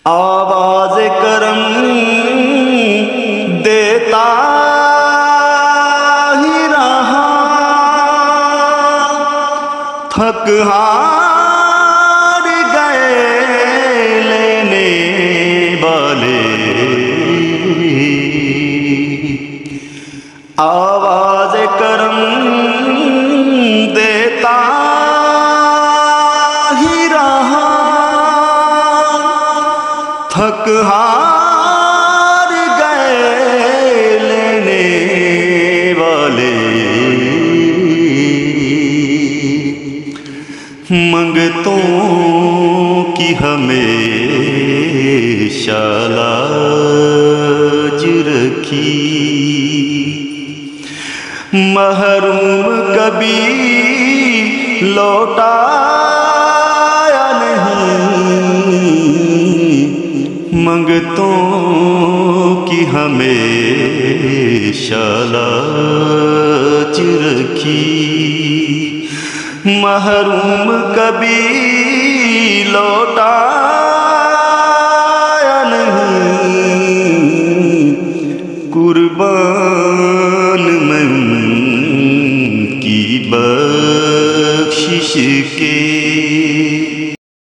آواز کرم دیتا ہی رہا، تھک ہار گئے لینے والے، آواز کرم دیتا ہی رہا، تھک ہار گئے لینے والے، منگتوں کی ہمیشہ لاج رکھی، محروم کبھی لوٹایا نہیں، منگتوں کی ہمیشہ لاج رکھی، محروم کبھی لوٹایا